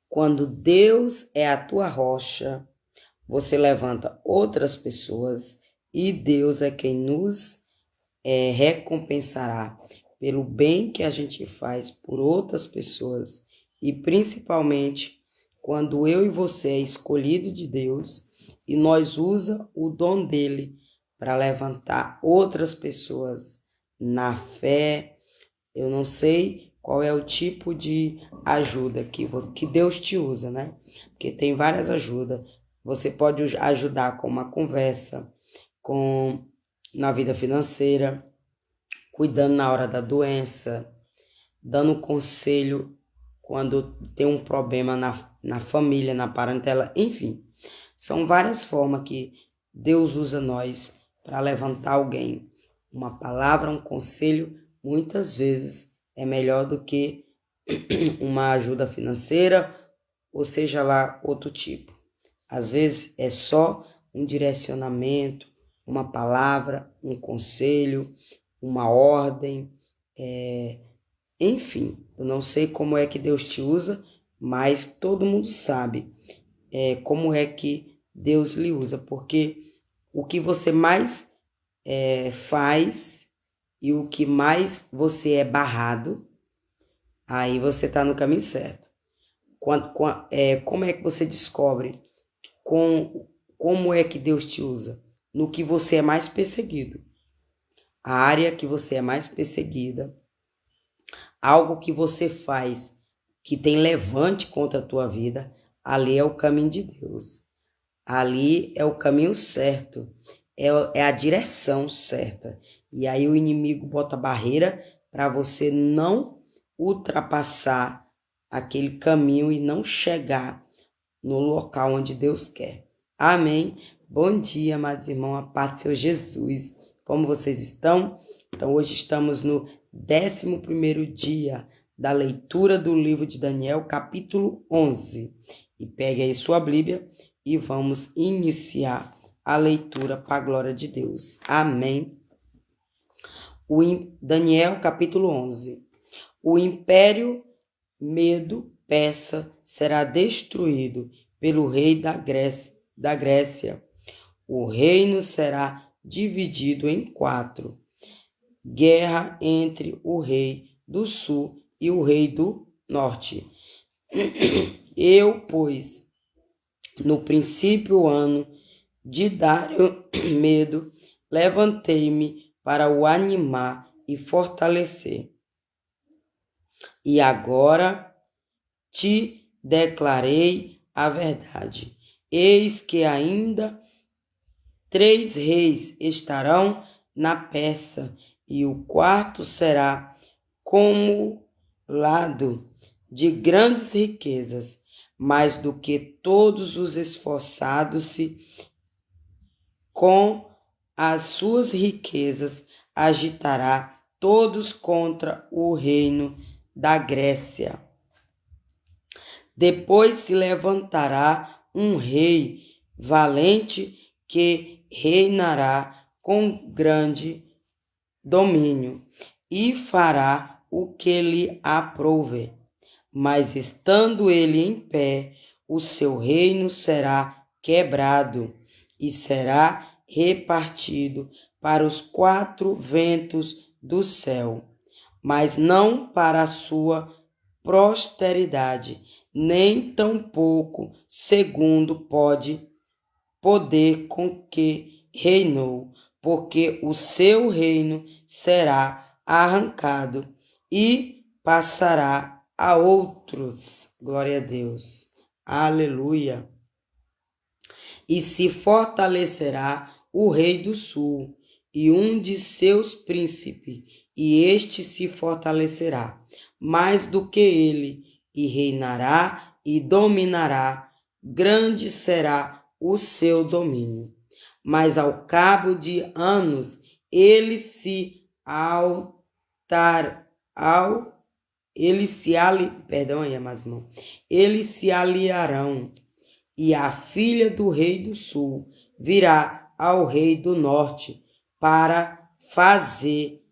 Quando Deus é a tua rocha, você levanta outras pessoas e Deus é quem nos recompensará pelo bem que a gente faz por outras pessoas e principalmente quando eu e você é escolhido de Deus e nós usa o dom dele para levantar outras pessoas na fé. Eu não sei qual é o tipo de ajuda que Deus te usa, né? Porque tem várias ajudas. Você pode ajudar com uma conversa, com na vida financeira, cuidando na hora da doença, dando conselho quando tem um problema na família, na parentela, enfim. São várias formas que Deus usa nós para levantar alguém. Uma palavra, um conselho, muitas vezes é melhor do que uma ajuda financeira, ou seja lá, outro tipo. Às vezes é só um direcionamento, uma palavra, um conselho, uma ordem, enfim, eu não sei como é que Deus te usa, mas todo mundo sabe como é que Deus lhe usa, porque o que você mais faz e o que mais você é barrado, aí você está no caminho certo. Como é que você descobre como é que Deus te usa? No que você é mais perseguido. A área que você é mais perseguida, algo que você faz que tem levante contra a tua vida, ali é o caminho de Deus. Ali é o caminho certo, é a direção certa. E aí o inimigo bota barreira para você não ultrapassar aquele caminho e não chegar no local onde Deus quer. Amém? Bom dia, amados irmãos, a paz do Senhor Jesus. Como vocês estão? Então, hoje estamos no 11º dia da leitura do livro de Daniel, capítulo 11. E pegue aí sua Bíblia e vamos iniciar a leitura para a glória de Deus. Amém? Daniel, capítulo 11. O império Medo-Persa será destruído pelo rei da Grécia. O reino será dividido em 4. Guerra entre o rei do sul e o rei do norte. Eu, pois, no princípio ano de Dário Medo, levantei-me para o animar e fortalecer. E agora te declarei a verdade. Eis que ainda 3 reis estarão na Pérsia, e o quarto será cumulado de grandes riquezas, mais do que todos os esforçados-se com as suas riquezas, agitará todos contra o reino da Grécia. Depois se levantará um rei valente que reinará com grande domínio e fará o que lhe aprouver. Mas estando ele em pé, o seu reino será quebrado e será repartido para os 4 ventos do céu, mas não para a sua posteridade, nem tampouco segundo poder com que reinou, porque o seu reino será arrancado e passará a outros. Glória a Deus. Aleluia. E se fortalecerá o rei do sul e um de seus príncipes, e este se fortalecerá mais do que ele, e reinará e dominará, grande será o seu domínio. Mas ao cabo de anos, ele se eles se aliarão, e a filha do rei do sul virá ao rei do norte para fazer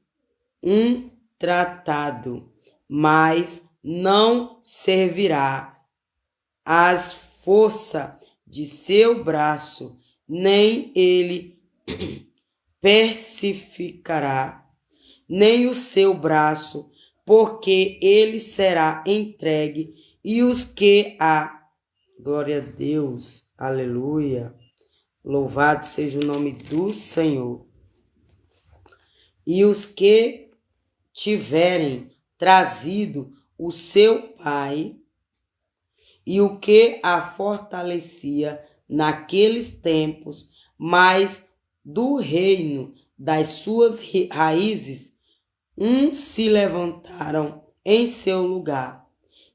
um tratado, mas não servirá as força de seu braço, nem ele persificará, nem o seu braço, porque ele será entregue, e os que glória a Deus, aleluia, louvado seja o nome do Senhor. E os que tiverem trazido o seu pai, e o que a fortalecia naqueles tempos, mas do reino das suas raízes, se levantaram em seu lugar,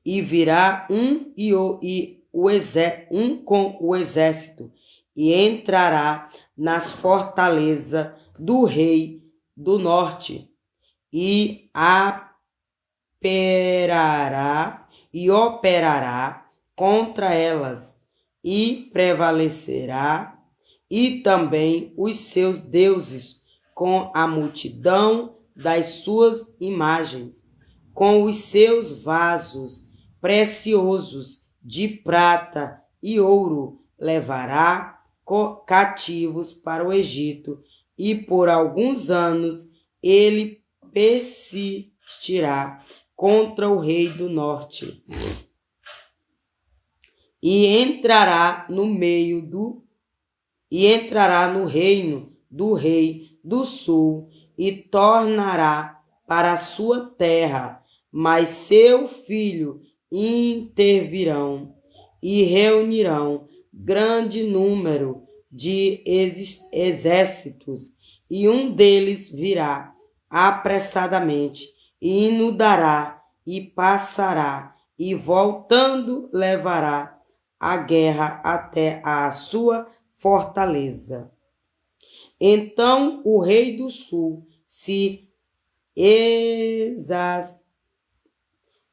e virá um com o exército, e entrará nas fortalezas do rei do norte, e operará contra elas, e prevalecerá, e também os seus deuses, com a multidão das suas imagens, com os seus vasos preciosos de prata e ouro, levará cativos para o Egito, e por alguns anos ele persistirá contra o rei do norte, e entrará no reino do rei do sul, e tornará para a sua terra, mas seu filho intervirão, e reunirão grande número de exércitos, e um deles virá apressadamente, e inundará, e passará, e voltando levará a guerra até a sua fortaleza. Então o rei do sul se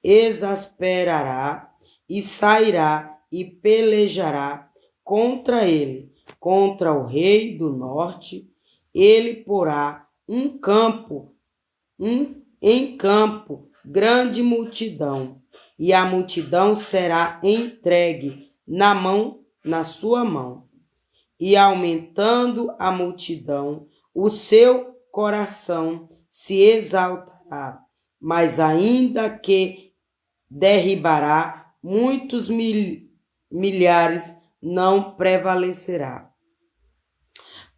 exasperará, e sairá e pelejará contra ele, contra o rei do norte. Ele porá em campo grande multidão, e a multidão será entregue na sua mão. E aumentando a multidão, o seu coração se exaltará, mas ainda que derribará muitos milhares, não prevalecerá.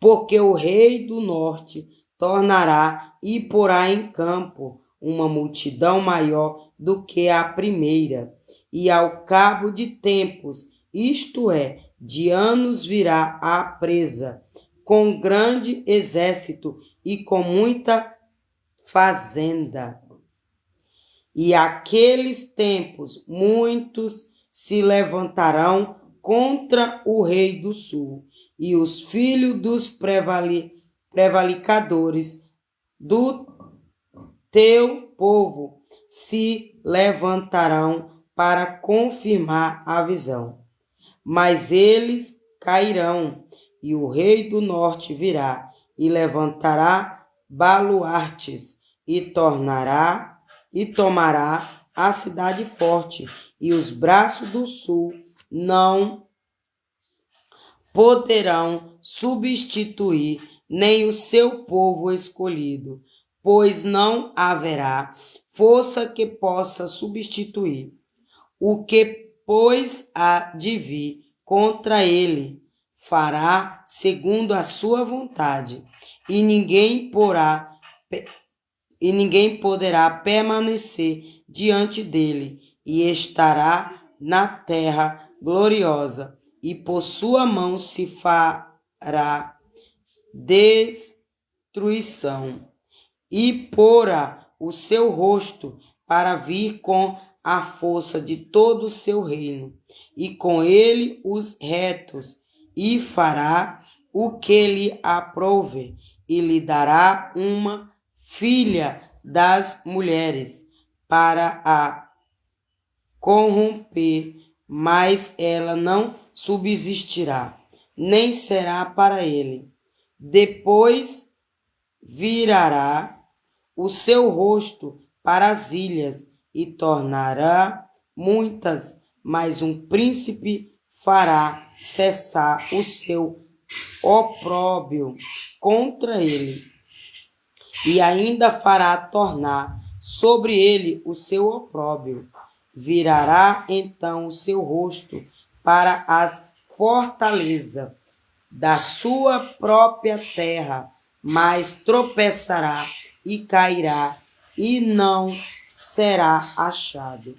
Porque o rei do norte tornará e porá em campo uma multidão maior do que a primeira, e ao cabo de tempos, isto é, de anos, virá a presa, com grande exército e com muita fazenda. E aqueles tempos muitos se levantarão contra o rei do sul, e os filhos dos prevaricadores do teu povo se levantarão para confirmar a visão. Mas eles cairão, e o rei do norte virá, e levantará baluartes, e tomará a cidade forte, e os braços do sul não poderão substituir nem o seu povo escolhido, pois não haverá força que possa substituir. O que, pois, há de vir contra ele, fará segundo a sua vontade, e ninguém poderá permanecer diante dele, e estará na terra gloriosa, e por sua mão se fará destruição, e porá o seu rosto para vir com a força de todo o seu reino, e com ele os retos, e fará o que lhe aprouve, e lhe dará uma filha das mulheres para a corromper, mas ela não subsistirá, nem será para ele. Depois virará o seu rosto para as ilhas, e tornará muitas mas um príncipe fará cessar o seu opróbrio contra ele, e ainda fará tornar sobre ele o seu opróbrio. Virará então o seu rosto para as fortalezas da sua própria terra, mas tropeçará e cairá, e não será achado.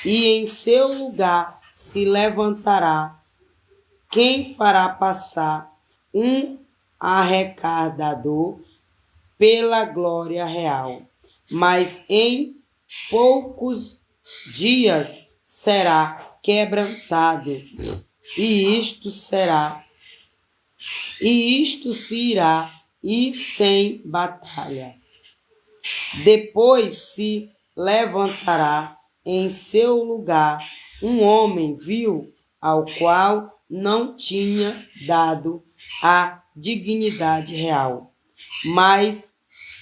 E em seu lugar se levantará quem fará passar um arrecadador pela glória real. Mas em poucos dias será quebrantado, e isto se irá e sem batalha. Depois se levantará em seu lugar um homem vil, ao qual não tinha dado a dignidade real, mas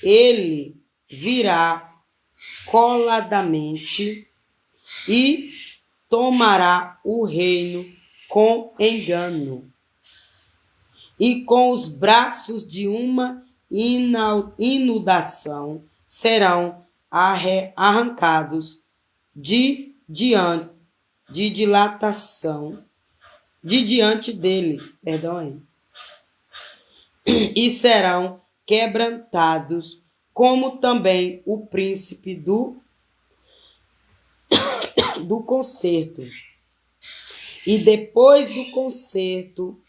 ele virá coladamente e tomará o reino com engano, e com os braços de uma inundação serão arrancados de diante dele, e serão quebrantados, como também o príncipe do concerto. E depois do concerto,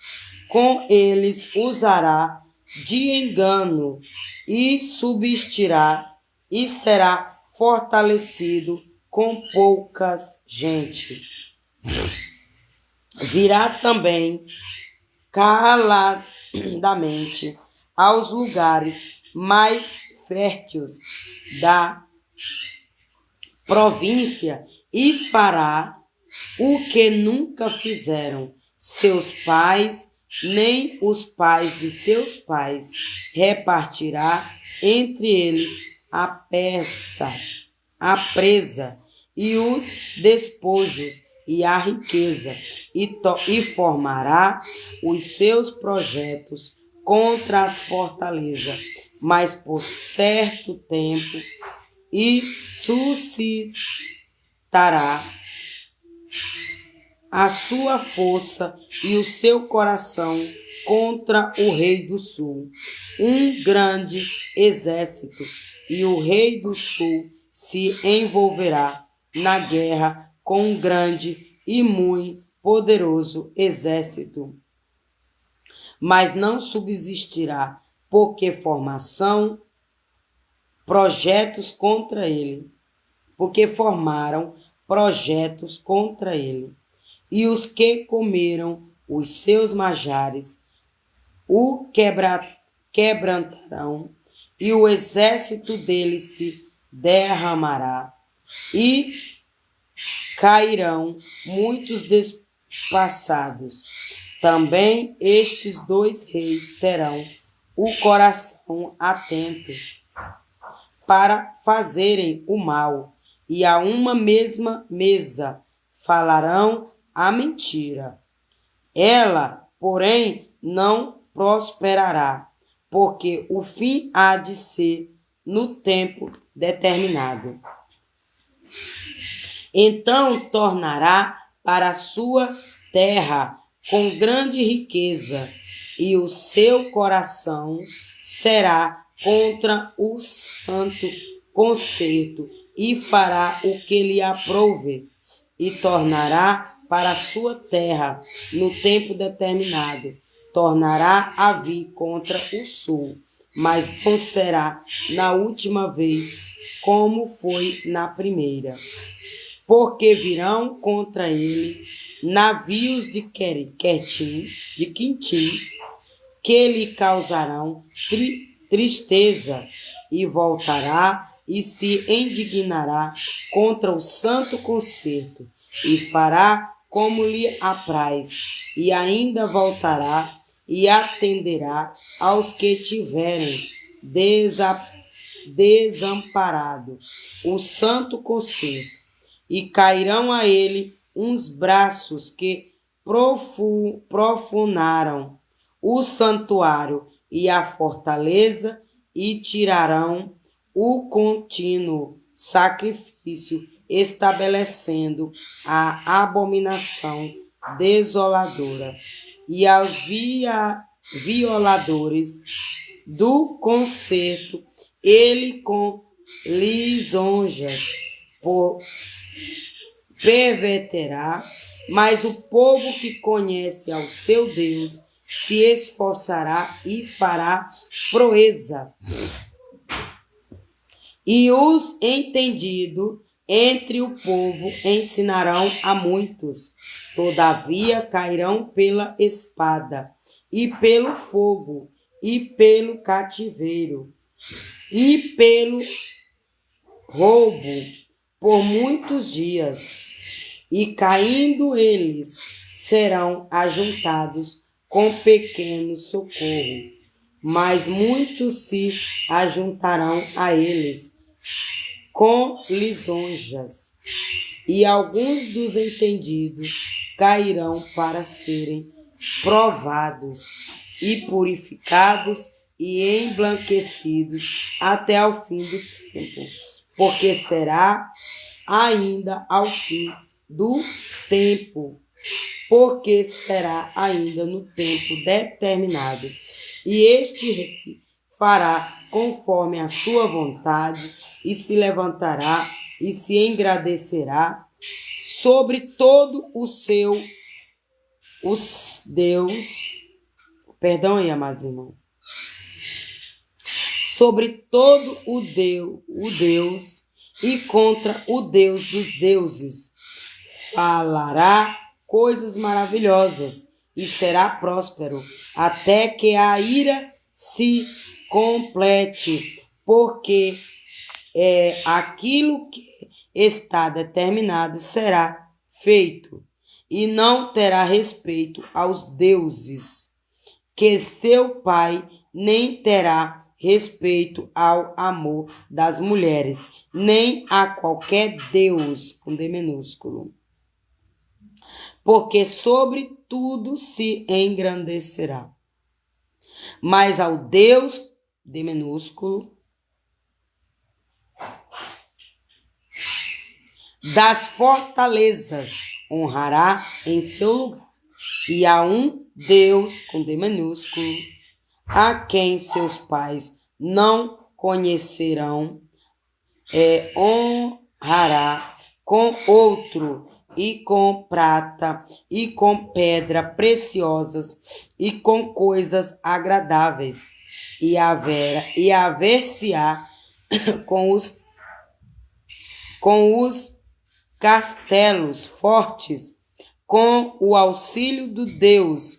com eles usará de engano e subsistirá e será fortalecido com poucas gente. Virá também caladamente aos lugares mais férteis da província e fará o que nunca fizeram seus pais, nem os pais de seus pais. Repartirá entre eles a presa e os despojos e a riqueza, e formará os seus projetos contra as fortalezas, mas por certo tempo, e suscitará a sua força e o seu coração contra o rei do sul, um grande exército, e o rei do sul se envolverá na guerra com um grande e muito poderoso exército, mas não subsistirá, porque formaram projetos contra ele, e os que comeram os seus manjares o quebrantarão, e o exército dele se derramará, e cairão muitos despassados. Também estes dois reis terão o coração atento para fazerem o mal, e a uma mesma mesa falarão a mentira. Ela, porém, não prosperará, porque o fim há de ser no tempo determinado. Então tornará para a sua terra com grande riqueza, e o seu coração será contra o santo concerto, e fará o que lhe aprouver, e tornará para a sua terra no tempo determinado. Tornará a vir contra o sul, mas não será na última vez como foi na primeira. Porque virão contra ele navios de Quintim, que lhe causarão tristeza, e voltará e se indignará contra o santo concerto, e fará como lhe apraz, e ainda voltará e atenderá aos que tiverem desamparado o santo concerto, e cairão a ele uns braços que profanaram o santuário e a fortaleza e tirarão o contínuo sacrifício, estabelecendo a abominação desoladora. E aos violadores do concerto, ele com lisonjas perverterá, mas o povo que conhece ao seu Deus se esforçará e fará proeza. E os entendidos entre o povo ensinarão a muitos. Todavia cairão pela espada, e pelo fogo, e pelo cativeiro, e pelo roubo, por muitos dias. E caindo eles, serão ajuntados com pequeno socorro. Mas muitos se ajuntarão a eles com lisonjas, e alguns dos entendidos cairão para serem provados e purificados e embranquecidos até ao fim do tempo, porque será ainda ao fim do tempo, porque será ainda no tempo determinado. E este rei fará conforme a sua vontade, e se levantará e se engrandecerá sobre todo os Deus, perdão aí, amados irmãos, sobre todo o Deus e contra o Deus dos deuses. Falará coisas maravilhosas e será próspero, até que a ira se complete, porque aquilo que está determinado será feito, e não terá respeito aos deuses que seu pai, nem terá respeito ao amor das mulheres, nem a qualquer Deus, com D minúsculo, porque sobre tudo se engrandecerá. Mas ao Deus, D minúsculo, das fortalezas honrará em seu lugar, e a um Deus, com D minúsculo, a quem seus pais não conhecerão, honrará com outro, e com prata, e com pedra preciosas, e com coisas agradáveis, e haver-se-á com os castelos fortes, com o auxílio do Deus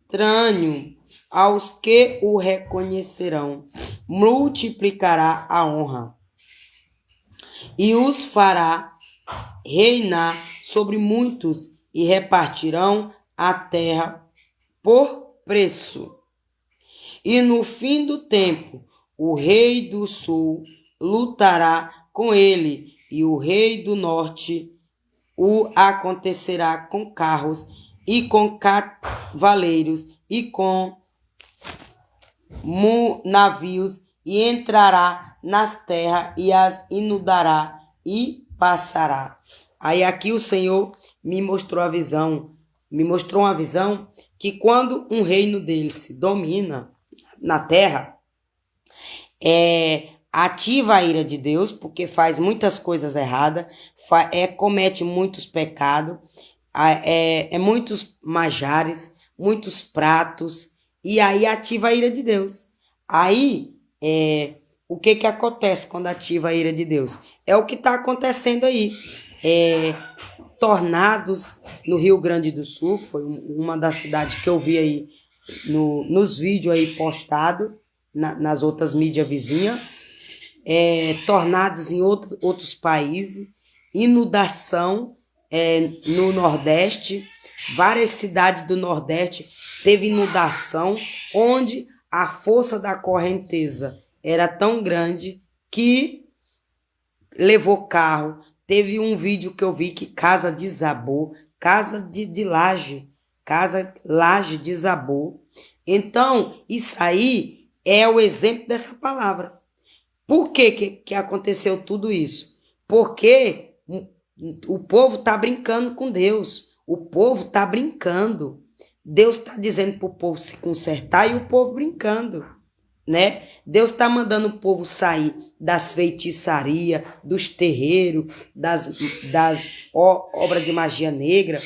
estranho aos que o reconhecerão, multiplicará a honra e os fará reinar sobre muitos, e repartirão a terra por preço. E no fim do tempo, o rei do sul lutará com ele, e o rei do norte o acontecerá com carros e com cavaleiros e com navios, e entrará nas terras e as inundará e passará. Aí aqui o Senhor me mostrou uma visão que quando um reino dele se domina na terra, ativa a ira de Deus, porque faz muitas coisas erradas, comete muitos pecados, muitos manjares, muitos pratos, e aí ativa a ira de Deus. Aí, o que acontece quando ativa a ira de Deus? É o que está acontecendo aí. Tornados no Rio Grande do Sul, que foi uma das cidades que eu vi aí nos vídeos aí postados, nas outras mídias vizinhas, tornados em outros países, inundação no Nordeste, várias cidades do Nordeste teve inundação, onde a força da correnteza era tão grande que levou carro, Teve um vídeo que eu vi que casa desabou, casa de laje, laje desabou. Então, isso aí é o exemplo dessa palavra. Por que aconteceu tudo isso? Porque o povo está brincando com Deus. O povo está brincando. Deus está dizendo para o povo se consertar e o povo brincando, né? Deus está mandando o povo sair das feitiçarias, dos terreiros, das obras de magia negra.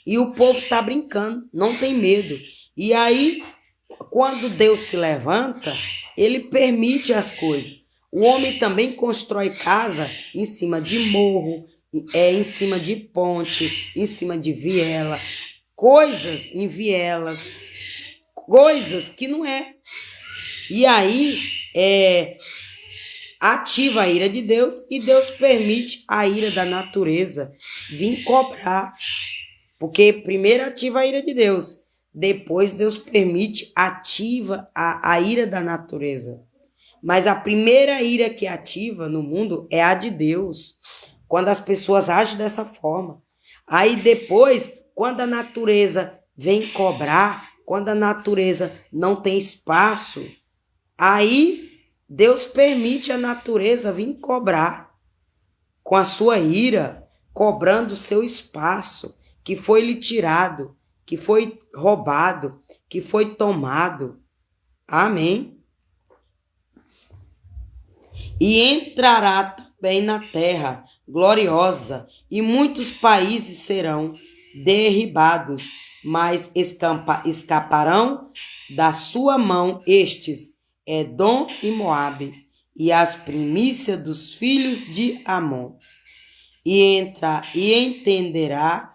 E o povo está brincando, não tem medo. E aí, quando Deus se levanta, ele permite as coisas. O homem também constrói casa em cima de morro, em cima de ponte, em cima de viela, coisas em vielas, coisas que não é. E aí ativa a ira de Deus e Deus permite a ira da natureza vir cobrar. Porque primeiro ativa a ira de Deus, depois Deus permite, ativa a ira da natureza. Mas a primeira ira que ativa no mundo é a de Deus, quando as pessoas agem dessa forma. Aí depois, quando a natureza vem cobrar, quando a natureza não tem espaço, aí Deus permite a natureza vir cobrar com a sua ira, cobrando o seu espaço, que foi lhe tirado, que foi roubado, que foi tomado. Amém? E entrará também na terra gloriosa, e muitos países serão derribados, mas escaparão da sua mão estes, Edom e Moabe, e as primícias dos filhos de Amon. E estenderá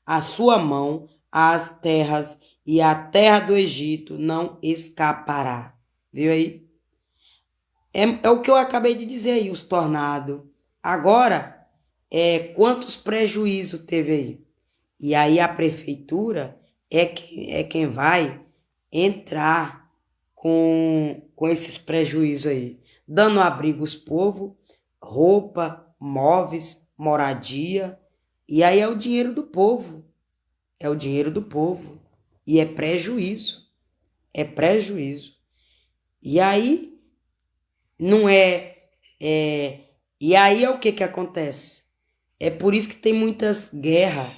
a sua mão às terras, e a terra do Egito não escapará. Viu aí? É o que eu acabei de dizer aí, os tornados. Agora, quantos prejuízos teve aí? E aí a prefeitura é quem vai entrar com esses prejuízos aí, dando abrigo aos povos, roupa, móveis, moradia, e aí é o dinheiro do povo, é o dinheiro do povo, e é prejuízo, e aí não e aí é o que acontece? É por isso que tem muitas guerras,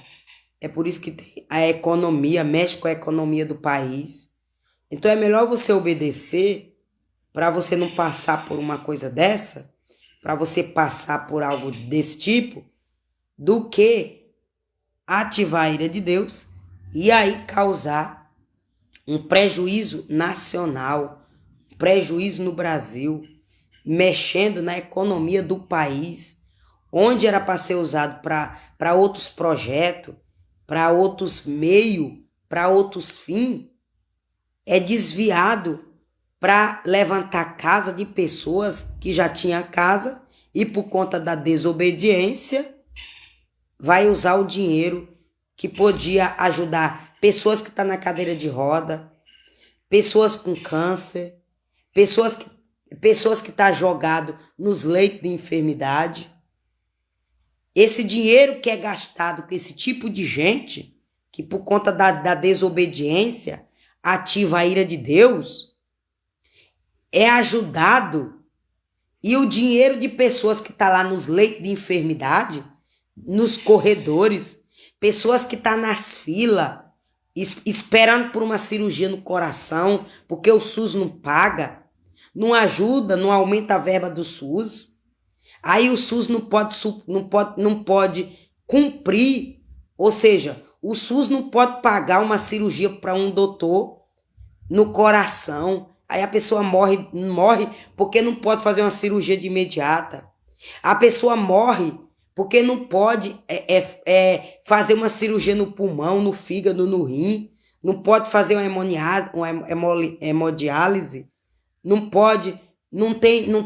é por isso que a economia mexe com a economia do país. Então é melhor você obedecer para você não passar por uma coisa dessa, para você passar por algo desse tipo, do que ativar a ira de Deus e aí causar um prejuízo nacional, prejuízo no Brasil, mexendo na economia do país, onde era para ser usado para outros projetos, para outros meios, para outros fins, é desviado para levantar casa de pessoas que já tinham casa e por conta da desobediência vai usar o dinheiro que podia ajudar pessoas que estão na cadeira de roda, pessoas com câncer, pessoas que estão jogadas nos leitos de enfermidade. Esse dinheiro que é gastado com esse tipo de gente, que por conta da desobediência ativa a ira de Deus, é ajudado, e o dinheiro de pessoas que estão lá nos leitos de enfermidade, nos corredores, pessoas que estão nas filas, esperando por uma cirurgia no coração, porque o SUS não paga, não ajuda, não aumenta a verba do SUS. Aí o SUS não pode cumprir, ou seja, o SUS não pode pagar uma cirurgia para um doutor no coração. Aí a pessoa morre porque não pode fazer uma cirurgia de imediata. A pessoa morre porque não pode fazer uma cirurgia no pulmão, no fígado, no rim. Não pode fazer uma hemodiálise. Não pode, não tem não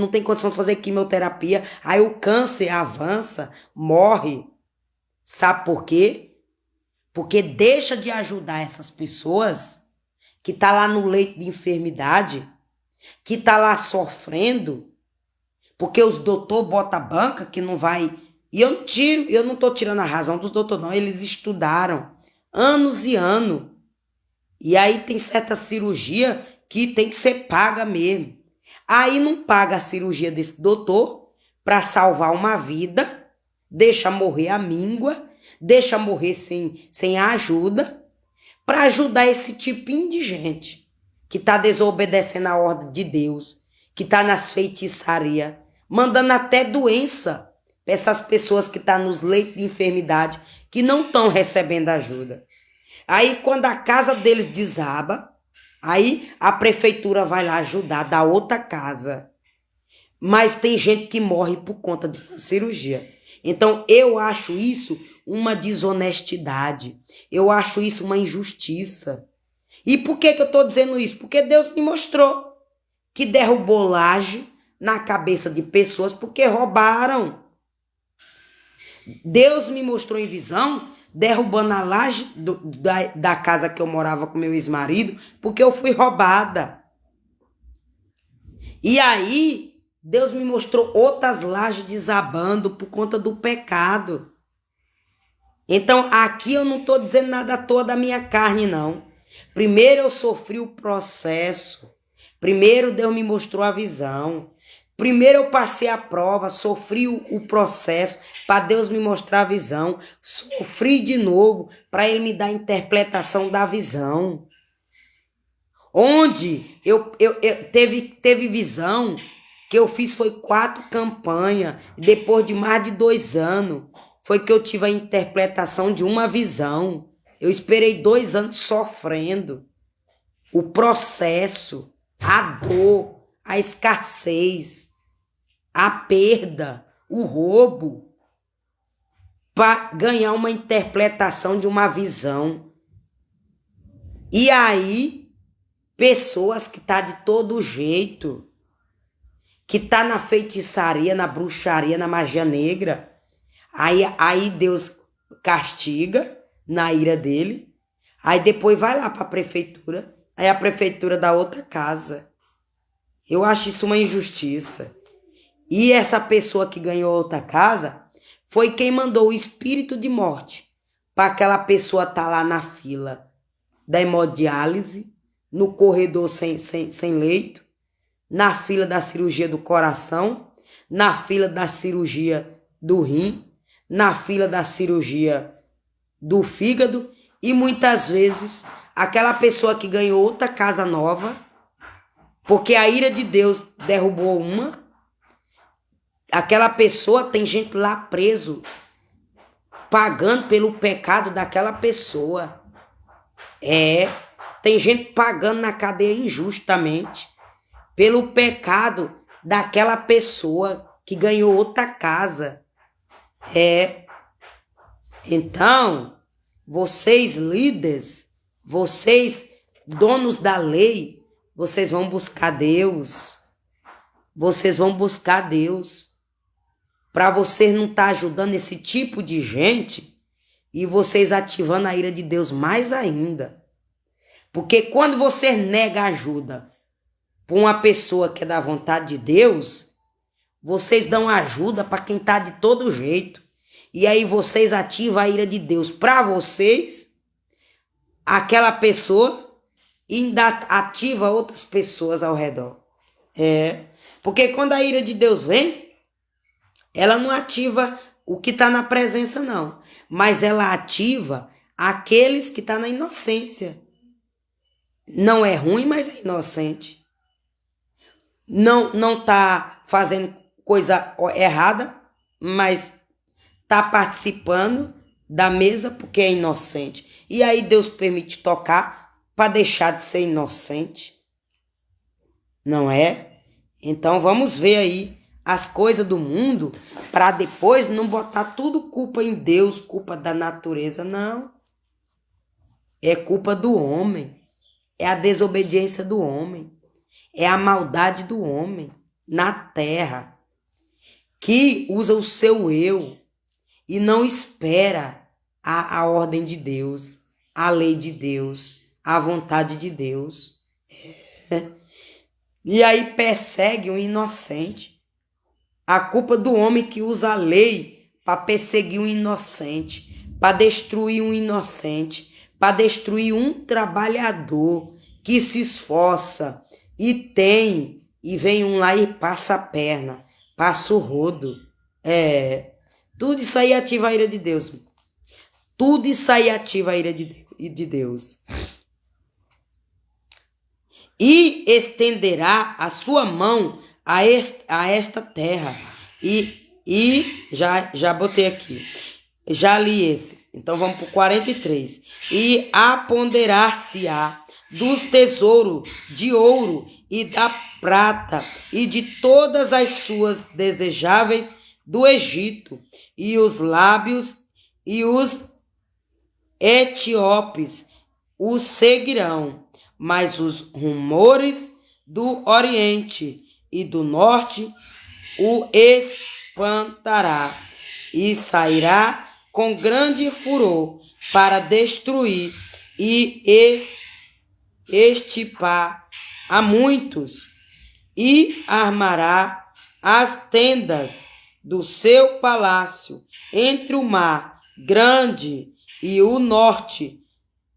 tem condição de fazer quimioterapia. Aí o câncer avança, morre. Sabe por quê? Porque deixa de ajudar essas pessoas que tá lá no leito de enfermidade, que tá lá sofrendo, Porque os doutores botam a banca que não vai. E eu não tô tirando a razão dos doutores, não. Eles estudaram anos e anos. E aí tem certa cirurgia que tem que ser paga mesmo. Aí não paga a cirurgia desse doutor para salvar uma vida, deixa morrer a míngua, deixa morrer sem ajuda, para ajudar esse tipinho de gente que está desobedecendo a ordem de Deus, que está nas feitiçarias, mandando até doença para essas pessoas que estão nos leitos de enfermidade, que não estão recebendo ajuda. Aí quando a casa deles desaba, aí a prefeitura vai lá ajudar, dá outra casa. Mas tem gente que morre por conta de uma cirurgia. Então eu acho isso uma desonestidade. Eu acho isso uma injustiça. E por que eu estou dizendo isso? Porque Deus me mostrou que derrubou laje na cabeça de pessoas porque roubaram. Deus me mostrou em visão derrubando a laje da casa que eu morava com meu ex-marido porque eu fui roubada. E aí Deus me mostrou outras lajes desabando por conta do pecado. Então aqui eu não estou dizendo nada à toa da minha carne, não. Primeiro eu sofri o processo. Primeiro Deus me mostrou a visão. Primeiro eu passei a prova, sofri o processo para Deus me mostrar a visão. Sofri de novo para Ele me dar a interpretação da visão. Onde teve visão que eu fiz foi 4 campanhas. Depois de mais de 2 anos, foi que eu tive a interpretação de uma visão. Eu esperei 2 anos sofrendo. O processo, a dor, a escassez, a perda, o roubo, para ganhar uma interpretação de uma visão. E aí, pessoas que tá de todo jeito, que tá na feitiçaria, na bruxaria, na magia negra, aí Deus castiga na ira dele, aí depois vai lá para a prefeitura, aí a prefeitura dá outra casa. Eu acho isso uma injustiça. E essa pessoa que ganhou outra casa foi quem mandou o espírito de morte para aquela pessoa tá lá na fila da hemodiálise, no corredor sem leito, na fila da cirurgia do coração, na fila da cirurgia do rim, na fila da cirurgia do fígado e muitas vezes aquela pessoa que ganhou outra casa nova, porque a ira de Deus derrubou uma, aquela pessoa tem gente lá preso, pagando pelo pecado daquela pessoa. Tem gente pagando na cadeia injustamente pelo pecado daquela pessoa que ganhou outra casa. Então, vocês líderes, vocês donos da lei, vocês vão buscar Deus. Vocês vão buscar Deus. Para vocês não estar ajudando esse tipo de gente e vocês ativando a ira de Deus mais ainda. Porque quando você nega ajuda para uma pessoa que é da vontade de Deus, vocês dão ajuda para quem está de todo jeito. E aí vocês ativam a ira de Deus para vocês, aquela pessoa, e ainda ativa outras pessoas ao redor. Porque quando a ira de Deus vem, ela não ativa o que está na presença, não. Mas ela ativa aqueles que estão na inocência. Não é ruim, mas é inocente. Não está fazendo coisa errada, mas está participando da mesa porque é inocente. E aí Deus permite tocar para deixar de ser inocente. Não é? Então vamos ver aí as coisas do mundo para depois não botar tudo culpa em Deus, culpa da natureza, não. É culpa do homem. É a desobediência do homem. É a maldade do homem na terra, que usa o seu eu e não espera a ordem de Deus, a lei de Deus, a vontade de Deus. E aí persegue um inocente. A culpa do homem que usa a lei para perseguir um inocente, para destruir um inocente, para destruir um trabalhador que se esforça e tem, e vem um lá e passa a perna, passa o rodo. Tudo isso aí ativa a ira de Deus. Tudo isso aí ativa a ira de Deus. E estenderá a sua mão a esta terra. E já botei aqui. Já li esse. Então vamos para o 43. E aponderar-se-á dos tesouros de ouro e da prata e de todas as suas desejáveis do Egito, e os lábios e os etíopes o seguirão, mas os rumores do Oriente e do Norte o espantará, e sairá com grande furor para destruir e extirpar a muitos, e armará as tendas do seu palácio entre o mar grande e o norte,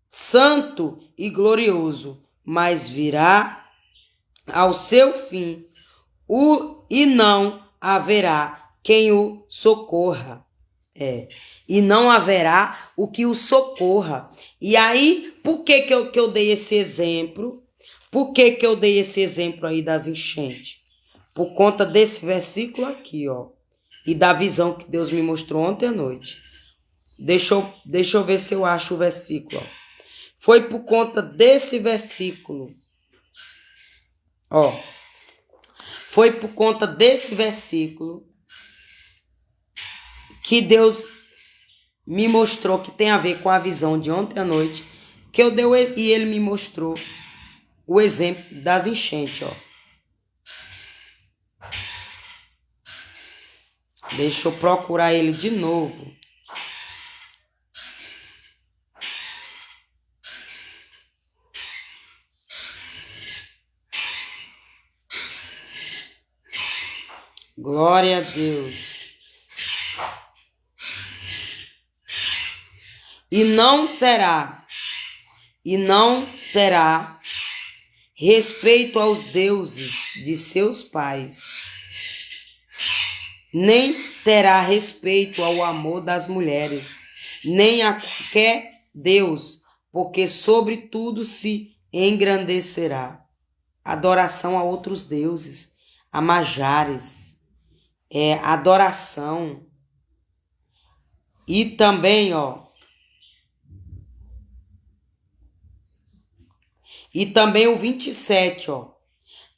santo e glorioso, mas virá ao seu fim e não haverá quem o socorra. E não haverá o que o socorra. E aí, por que eu dei esse exemplo? Por que eu dei esse exemplo aí das enchentes? Por conta desse versículo aqui, ó. E da visão que Deus me mostrou ontem à noite. Deixa eu ver se eu acho o versículo, ó. Foi por conta desse versículo. Ó. Foi por conta desse versículo que Deus me mostrou que tem a ver com a visão de ontem à noite, que eu dei e ele me mostrou o exemplo das enchentes, ó. Deixa eu procurar ele de novo. Glória a Deus. E não terá respeito aos deuses de seus pais, nem terá respeito ao amor das mulheres, nem a qualquer Deus, porque sobre tudo se engrandecerá. Adoração a outros deuses, a majares, adoração. E também, ó, e também o 27, ó.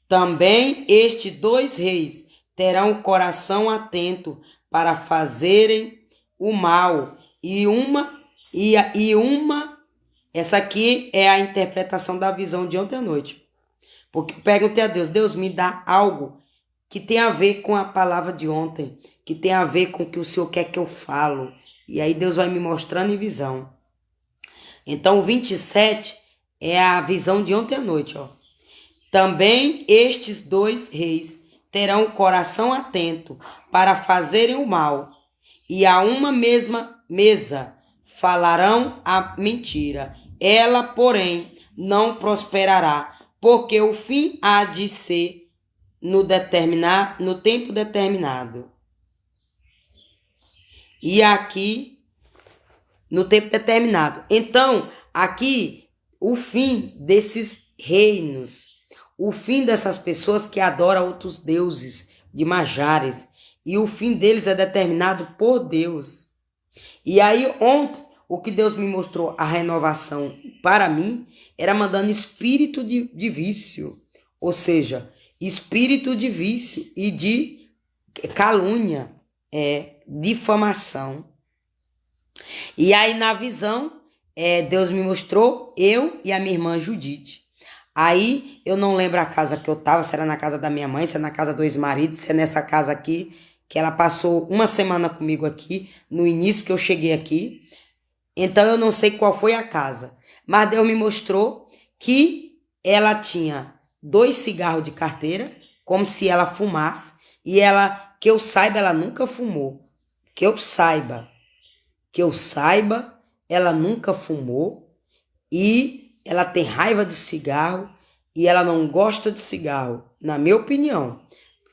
Também estes dois reis terão o coração atento para fazerem o mal. Essa aqui é a interpretação da visão de ontem à noite. Porque eu perguntei a Deus, Deus, me dá algo que tem a ver com a palavra de ontem, que tem a ver com o que o Senhor quer que eu falo. E aí Deus vai me mostrando em visão. Então o 27 é a visão de ontem à noite, ó. Também estes dois reis terão o coração atento para fazerem o mal, e a uma mesma mesa falarão a mentira. Ela, porém, não prosperará, porque o fim há de ser no tempo determinado. E aqui, no tempo determinado. Então, aqui, o fim desses reinos, o fim dessas pessoas que adoram outros deuses de majares, e o fim deles é determinado por Deus. E aí ontem, o que Deus me mostrou, a renovação para mim, era mandando espírito de vício, ou seja, espírito de vício e de calúnia, difamação. E aí na visão, Deus me mostrou eu e a minha irmã Judite. Aí eu não lembro a casa que eu tava, se era na casa da minha mãe, se é na casa do ex-marido, se é nessa casa aqui, que ela passou uma semana comigo aqui, no início que eu cheguei aqui. Então eu não sei qual foi a casa, mas Deus me mostrou que ela tinha 2 cigarros de carteira, como se ela fumasse, E ela, que eu saiba, ela nunca fumou. Que eu saiba, ela nunca fumou e ela tem raiva de cigarro e ela não gosta de cigarro, na minha opinião,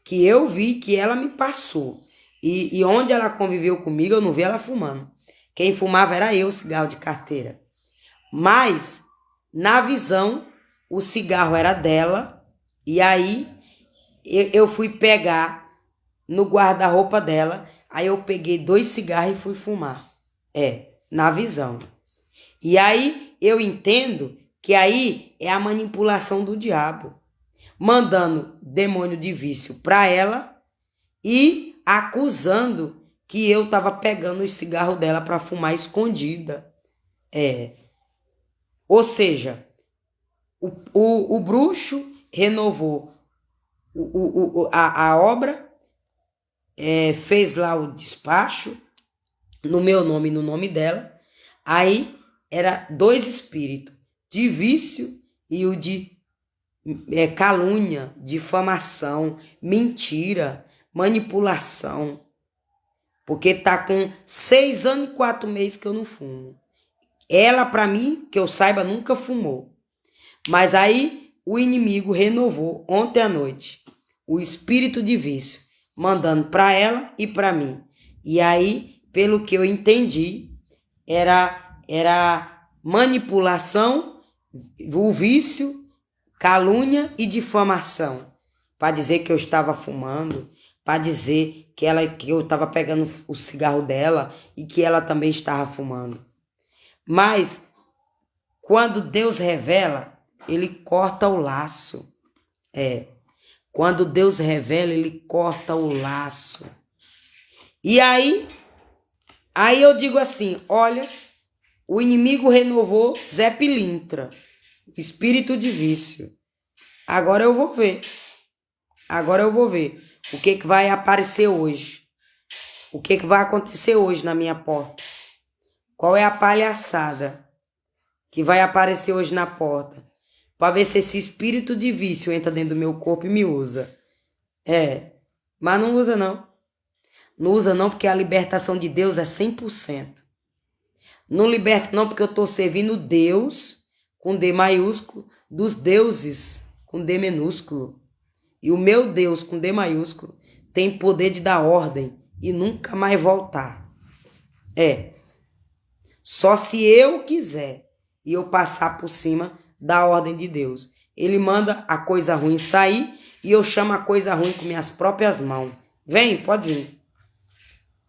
que eu vi que ela me passou. E onde ela conviveu comigo, eu não vi ela fumando. Quem fumava era eu, cigarro de carteira. Mas, na visão, o cigarro era dela, e aí eu fui pegar no guarda-roupa dela, aí eu peguei 2 cigarros e fui fumar. Na visão. E aí eu entendo que aí é a manipulação do diabo, mandando demônio de vício para ela e acusando que eu tava pegando os cigarros dela para fumar escondida. Ou seja, o bruxo renovou a obra, fez lá o despacho no meu nome e no nome dela. Aí era 2 espíritos, de vício e o de calúnia, difamação, mentira, manipulação. Porque tá com 6 anos e 4 meses que eu não fumo. Ela, para mim, que eu saiba, nunca fumou. Mas aí o inimigo renovou ontem à noite o espírito de vício, mandando para ela e para mim. E aí, pelo que eu entendi, era manipulação, o vício, calúnia e difamação, para dizer que eu estava fumando, para dizer que eu estava pegando o cigarro dela e que ela também estava fumando. Mas quando Deus revela, ele corta o laço. Quando Deus revela, ele corta o laço. E aí eu digo assim, olha, o inimigo renovou Zé Pilintra, espírito de vício. Agora eu vou ver. O que vai aparecer hoje. O que vai acontecer hoje na minha porta. Qual é a palhaçada que vai aparecer hoje na porta. Para ver se esse espírito de vício entra dentro do meu corpo e me usa. Mas não usa não. Não usa não porque a libertação de Deus é 100%. Não liberta não porque eu estou servindo Deus, com D maiúsculo, dos deuses, com D minúsculo. E o meu Deus, com D maiúsculo, tem poder de dar ordem e nunca mais voltar. Só se eu quiser e eu passar por cima da ordem de Deus. Ele manda a coisa ruim sair e eu chamo a coisa ruim com minhas próprias mãos. Vem, pode vir.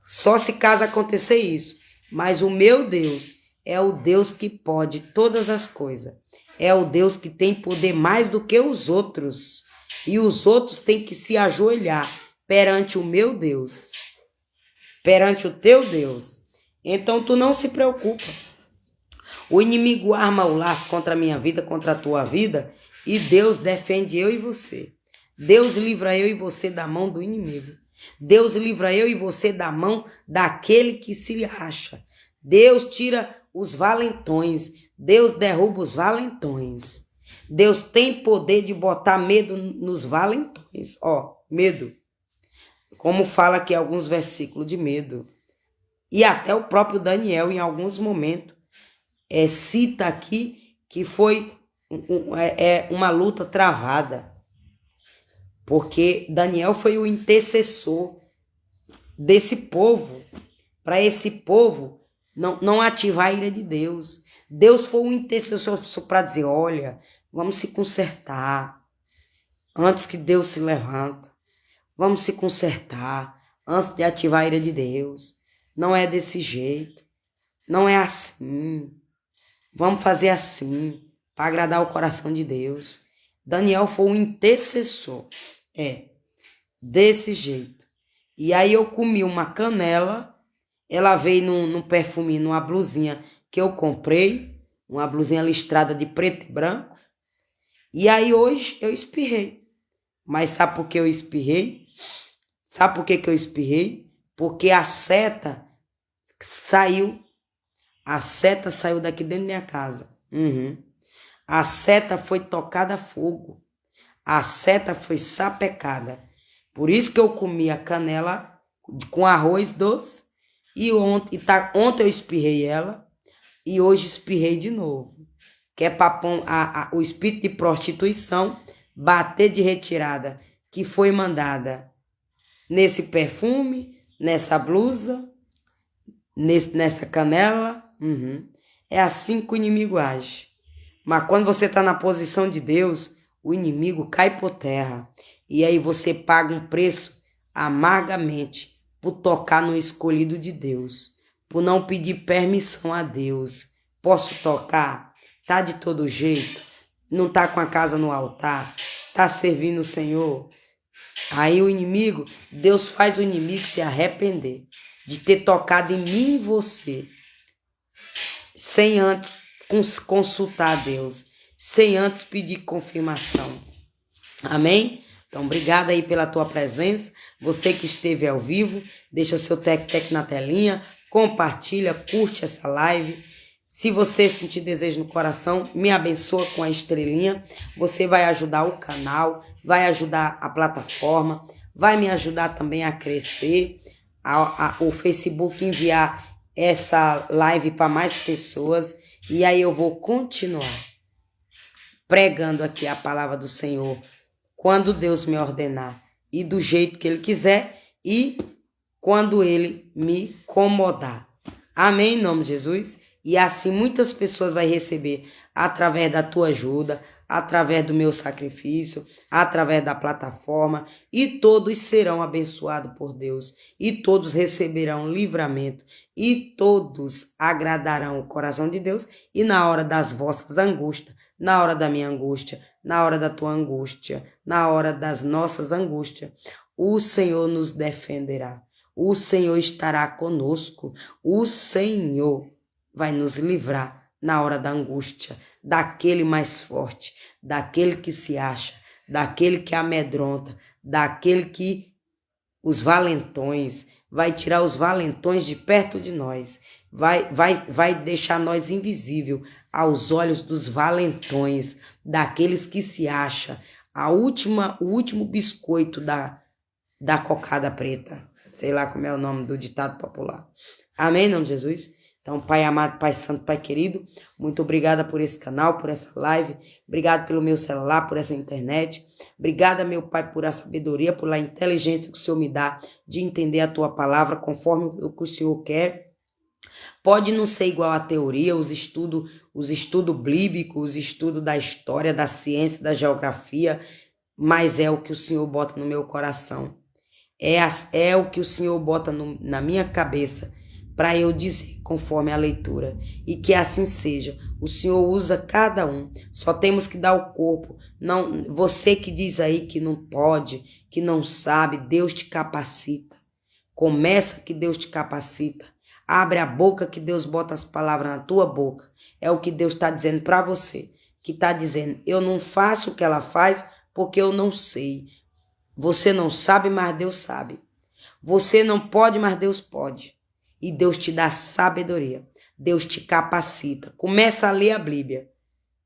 Só se caso acontecer isso. Mas o meu Deus é o Deus que pode todas as coisas. É o Deus que tem poder mais do que os outros. E os outros têm que se ajoelhar perante o meu Deus. Perante o teu Deus. Então tu não se preocupa. O inimigo arma o laço contra a minha vida, contra a tua vida, e Deus defende eu e você. Deus livra eu e você da mão do inimigo. Deus livra eu e você da mão daquele que se acha. Deus tira os valentões. Deus derruba os valentões. Deus tem poder de botar medo nos valentões. Medo. Como fala aqui alguns versículos de medo. E até o próprio Daniel, em alguns momentos, cita aqui que foi uma luta travada. Porque Daniel foi o intercessor desse povo, para esse povo não ativar a ira de Deus. Deus foi um intercessor para dizer, olha, vamos se consertar antes que Deus se levanta. Vamos se consertar antes de ativar a ira de Deus. Não é desse jeito. Não é assim. Vamos fazer assim, para agradar o coração de Deus. Daniel foi um intercessor. Desse jeito. E aí eu comi uma canela, ela veio num perfuminho, numa blusinha que eu comprei, uma blusinha listrada de preto e branco. E aí hoje eu espirrei. Mas sabe por que eu espirrei? Sabe por que eu espirrei? Porque a seta saiu. A seta saiu daqui dentro da minha casa. A seta foi tocada a fogo. A seta foi sapecada. Por isso que eu comi a canela com arroz doce. E ontem eu espirrei ela. E hoje espirrei de novo. Que é para o espírito de prostituição bater de retirada que foi mandada nesse perfume, nessa blusa, nessa canela. É assim que o inimigo age. Mas quando você está na posição de Deus, o inimigo cai por terra. E aí você paga um preço amargamente por tocar no escolhido de Deus, por não pedir permissão a Deus. Posso tocar? Tá de todo jeito? Não tá com a casa no altar? Tá servindo o Senhor? Aí o inimigo, Deus faz o inimigo se arrepender de ter tocado em mim e você, sem antes consultar a Deus, sem antes pedir confirmação. Amém? Então, obrigada aí pela tua presença. Você que esteve ao vivo, deixa seu tec-tec na telinha, compartilha, curte essa live. Se você sentir desejo no coração, me abençoa com a estrelinha. Você vai ajudar o canal, vai ajudar a plataforma, vai me ajudar também a crescer, o Facebook enviar essa live para mais pessoas. E aí eu vou continuar pregando aqui a palavra do Senhor quando Deus me ordenar e do jeito que Ele quiser e quando Ele me incomodar. Amém, em nome de Jesus? E assim muitas pessoas vão receber através da tua ajuda, através do meu sacrifício, através da plataforma, e todos serão abençoados por Deus, e todos receberão livramento, e todos agradarão o coração de Deus, e na hora das vossas angústias, na hora da minha angústia, na hora da tua angústia, na hora das nossas angústias, o Senhor nos defenderá. O Senhor estará conosco. O Senhor vai nos livrar na hora da angústia, daquele mais forte, daquele que se acha, daquele que amedronta, daquele que os valentões, vai tirar os valentões de perto de nós, vai deixar nós invisível aos olhos dos valentões, daqueles que se acha, o último biscoito da cocada preta. Sei lá como é o nome do ditado popular. Amém, em nome de Jesus? Então, Pai amado, Pai santo, Pai querido, muito obrigada por esse canal, por essa live. Obrigado pelo meu celular, por essa internet. Obrigada, meu Pai, por a sabedoria, por a inteligência que o Senhor me dá de entender a Tua palavra conforme o que o Senhor quer. Pode não ser igual à teoria, os estudos bíblicos, os estudos da história, da ciência, da geografia, mas é o que o Senhor bota no meu coração. É o que o Senhor bota na minha cabeça para eu dizer conforme a leitura. E que assim seja. O Senhor usa cada um. Só temos que dar o corpo. Não, você que diz aí que não pode, que não sabe, Deus te capacita. Começa que Deus te capacita. Abre a boca que Deus bota as palavras na tua boca. É o que Deus está dizendo para você. Que está dizendo, eu não faço o que ela faz porque eu não sei. Você não sabe, mas Deus sabe. Você não pode, mas Deus pode. E Deus te dá sabedoria. Deus te capacita. Começa a ler a Bíblia,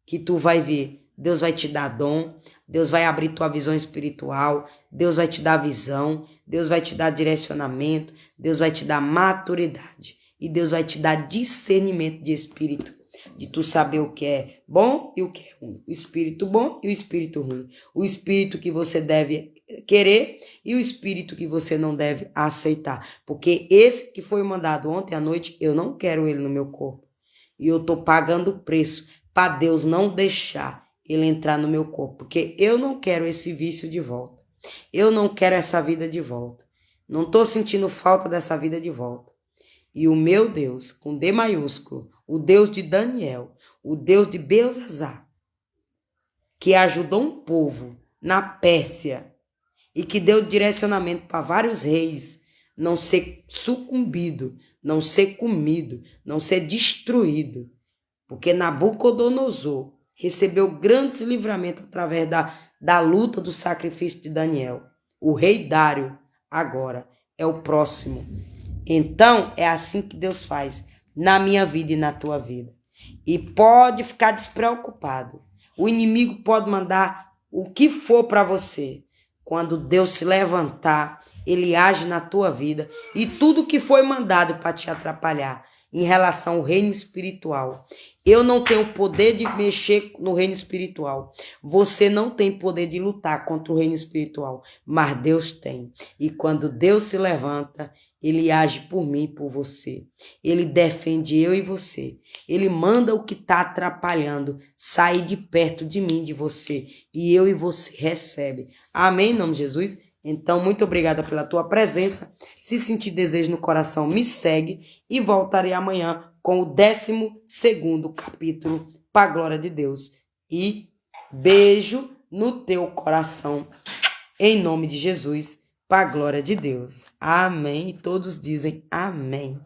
que tu vai ver. Deus vai te dar dom. Deus vai abrir tua visão espiritual. Deus vai te dar visão. Deus vai te dar direcionamento. Deus vai te dar maturidade. E Deus vai te dar discernimento de espírito. De tu saber o que é bom e o que é ruim. O espírito bom e o espírito ruim. O espírito que você deve querer e o espírito que você não deve aceitar. Porque esse que foi mandado ontem à noite, eu não quero ele no meu corpo. E eu tô pagando o preço para Deus não deixar ele entrar no meu corpo. Porque eu não quero esse vício de volta. Eu não quero essa vida de volta. Não tô sentindo falta dessa vida de volta. E o meu Deus, com D maiúsculo, o Deus de Daniel, o Deus de Belzazar, que ajudou um povo na Pérsia e que deu direcionamento para vários reis não ser sucumbido, não ser comido, não ser destruído. Porque Nabucodonosor recebeu grandes livramentos através da luta do sacrifício de Daniel. O rei Dário agora é o próximo. Então, é assim que Deus faz na minha vida e na tua vida. E pode ficar despreocupado. O inimigo pode mandar o que for para você. quando Deus se levantar, ele age na tua vida e tudo que foi mandado para te atrapalhar em relação ao reino espiritual. Eu não tenho poder de mexer no reino espiritual. Você não tem poder de lutar contra o reino espiritual, mas Deus tem. E quando Deus se levanta, ele age por mim e por você. Ele defende eu e você. Ele manda o que está atrapalhando sair de perto de mim, de você. E eu e você recebe. Amém, em nome de Jesus? Então, muito obrigada pela tua presença. Se sentir desejo no coração, me segue e voltarei amanhã com o 12º capítulo para a glória de Deus. E beijo no teu coração, em nome de Jesus, para a glória de Deus. Amém. E todos dizem amém.